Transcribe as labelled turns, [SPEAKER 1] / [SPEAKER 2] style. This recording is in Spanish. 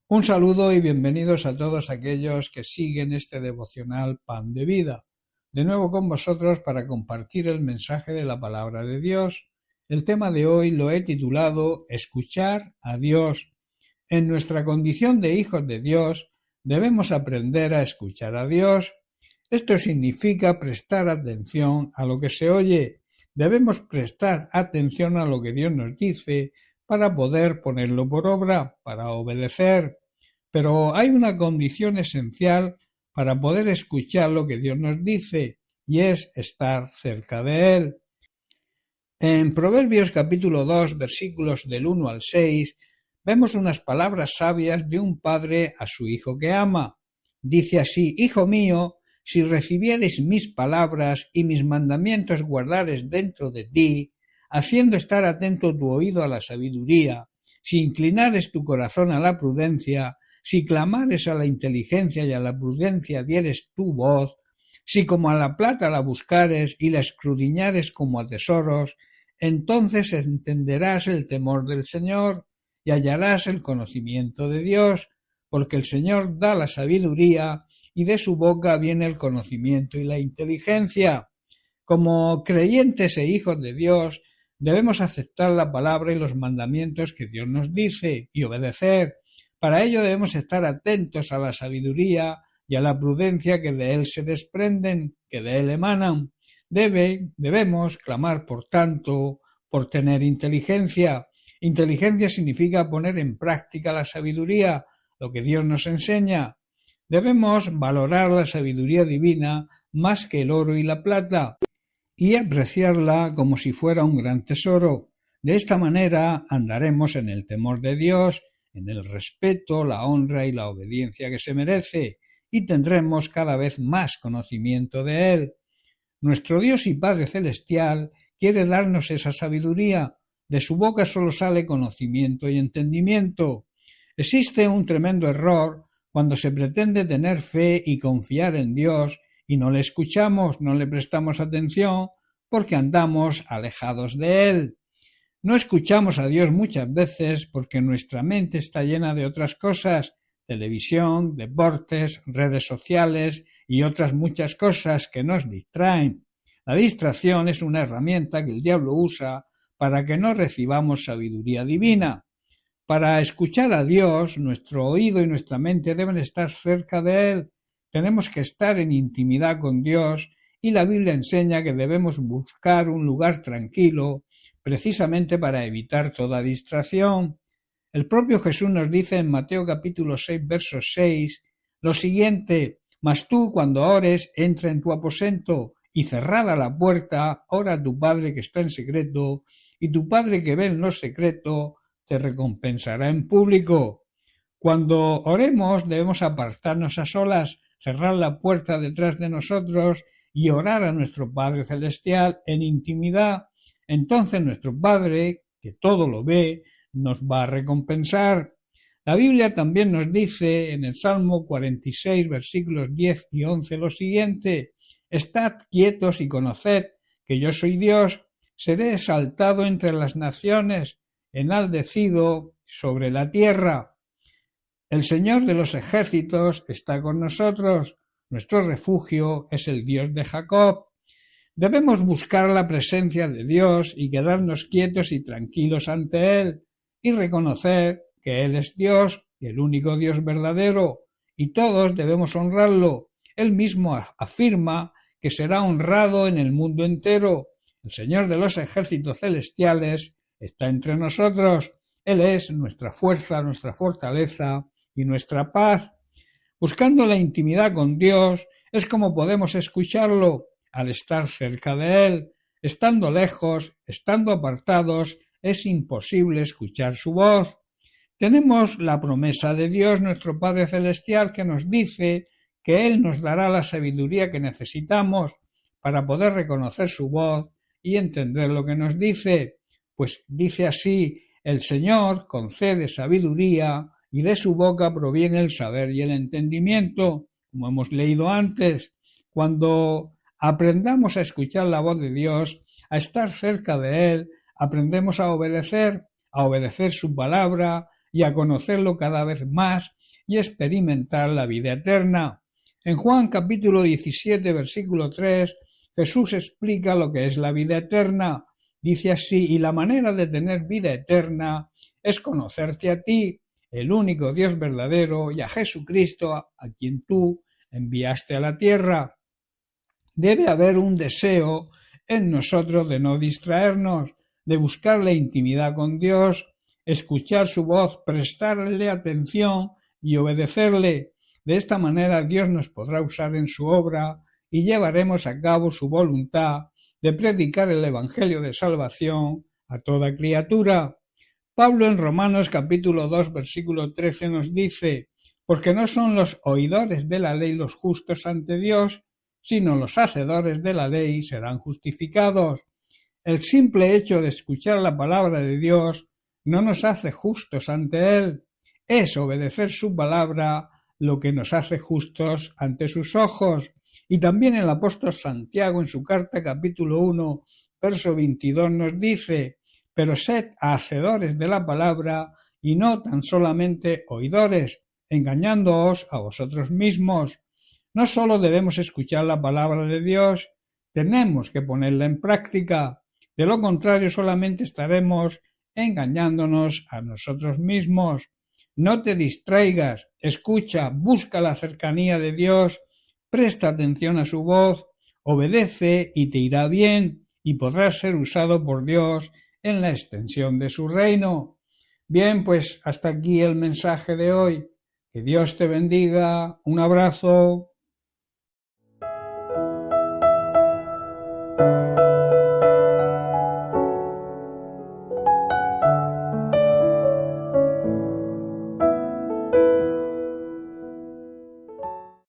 [SPEAKER 1] Un saludo y bienvenidos a todos aquellos que siguen este devocional Pan de Vida. De nuevo con vosotros para compartir el mensaje de la palabra de Dios. El tema de hoy lo he titulado Escuchar a Dios. En nuestra condición de hijos de Dios debemos aprender a escuchar a Dios. Esto significa prestar atención a lo que se oye. Debemos prestar atención a lo que Dios nos dice para poder ponerlo por obra, para obedecer. Pero hay una condición esencial para poder escuchar lo que Dios nos dice, y es estar cerca de Él. En Proverbios capítulo 2, versículos del 1 al 6, vemos unas palabras sabias de un padre a su hijo que ama. Dice así: Hijo mío, si recibieres mis palabras y mis mandamientos guardares dentro de ti, haciendo estar atento tu oído a la sabiduría, si inclinares tu corazón a la prudencia, si clamares a la inteligencia y a la prudencia dieres tu voz, si como a la plata la buscares y la escudriñares como a tesoros, entonces entenderás el temor del Señor y hallarás el conocimiento de Dios, porque el Señor da la sabiduría y de su boca viene el conocimiento y la inteligencia. Como creyentes e hijos de Dios, debemos aceptar la palabra y los mandamientos que Dios nos dice y obedecer. Para ello debemos estar atentos a la sabiduría y a la prudencia que de él se desprenden, que de él emanan. Debemos clamar, por tanto, por tener inteligencia. Inteligencia significa poner en práctica la sabiduría, lo que Dios nos enseña. Debemos valorar la sabiduría divina más que el oro y la plata y apreciarla como si fuera un gran tesoro. De esta manera andaremos en el temor de Dios, en el respeto, la honra y la obediencia que se merece, y tendremos cada vez más conocimiento de Él. Nuestro Dios y Padre Celestial quiere darnos esa sabiduría. De su boca solo sale conocimiento y entendimiento. Existe un tremendo error cuando se pretende tener fe y confiar en Dios y no le escuchamos, no le prestamos atención porque andamos alejados de Él. No escuchamos a Dios muchas veces porque nuestra mente está llena de otras cosas, televisión, deportes, redes sociales y otras muchas cosas que nos distraen. La distracción es una herramienta que el diablo usa para que no recibamos sabiduría divina. Para escuchar a Dios, nuestro oído y nuestra mente deben estar cerca de Él. Tenemos que estar en intimidad con Dios y la Biblia enseña que debemos buscar un lugar tranquilo precisamente para evitar toda distracción. El propio Jesús nos dice en Mateo capítulo 6, verso 6, lo siguiente: Mas tú, cuando ores, entra en tu aposento y cerrada la puerta, ora a tu Padre que está en secreto, y tu Padre que ve en lo secreto te recompensará en público. Cuando oremos debemos apartarnos a solas, cerrar la puerta detrás de nosotros y orar a nuestro Padre Celestial en intimidad. Entonces nuestro Padre, que todo lo ve, nos va a recompensar. La Biblia también nos dice en el Salmo 46, versículos 10 y 11 lo siguiente: Estad quietos y conoced que yo soy Dios, seré exaltado entre las naciones, enaldecido sobre la tierra. El Señor de los ejércitos está con nosotros, nuestro refugio es el Dios de Jacob. Debemos buscar la presencia de Dios y quedarnos quietos y tranquilos ante Él y reconocer que Él es Dios, el único Dios verdadero, y todos debemos honrarlo. Él mismo afirma que será honrado en el mundo entero. El Señor de los ejércitos celestiales está entre nosotros. Él es nuestra fuerza, nuestra fortaleza y nuestra paz. Buscando la intimidad con Dios es como podemos escucharlo. Al estar cerca de Él, estando lejos, estando apartados, es imposible escuchar su voz. Tenemos la promesa de Dios, nuestro Padre Celestial, que nos dice que Él nos dará la sabiduría que necesitamos para poder reconocer su voz y entender lo que nos dice. Pues dice así: el Señor concede sabiduría y de su boca proviene el saber y el entendimiento, como hemos leído antes. Cuando aprendamos a escuchar la voz de Dios, a estar cerca de Él, aprendemos a obedecer su palabra y a conocerlo cada vez más y experimentar la vida eterna. En Juan capítulo 17, versículo 3, Jesús explica lo que es la vida eterna. Dice así: y la manera de tener vida eterna es conocerte a ti, el único Dios verdadero, y a Jesucristo, a quien tú enviaste a la tierra. Debe haber un deseo en nosotros de no distraernos, de buscar la intimidad con Dios, escuchar su voz, prestarle atención y obedecerle. De esta manera Dios nos podrá usar en su obra y llevaremos a cabo su voluntad de predicar el Evangelio de salvación a toda criatura. Pablo en Romanos capítulo 2 versículo 13 nos dice: porque no son los oidores de la ley los justos ante Dios, sino los hacedores de la ley serán justificados. El simple hecho de escuchar la palabra de Dios no nos hace justos ante Él, es obedecer su palabra lo que nos hace justos ante sus ojos. Y también el apóstol Santiago en su carta capítulo 1 verso 22 nos dice: pero sed hacedores de la palabra y no tan solamente oidores, engañándoos a vosotros mismos. No solo debemos escuchar la palabra de Dios, tenemos que ponerla en práctica. De lo contrario, solamente estaremos engañándonos a nosotros mismos. No te distraigas, escucha, busca la cercanía de Dios, presta atención a su voz, obedece y te irá bien y podrás ser usado por Dios en la extensión de su reino. Bien, pues hasta aquí el mensaje de hoy. Que Dios te bendiga. Un abrazo.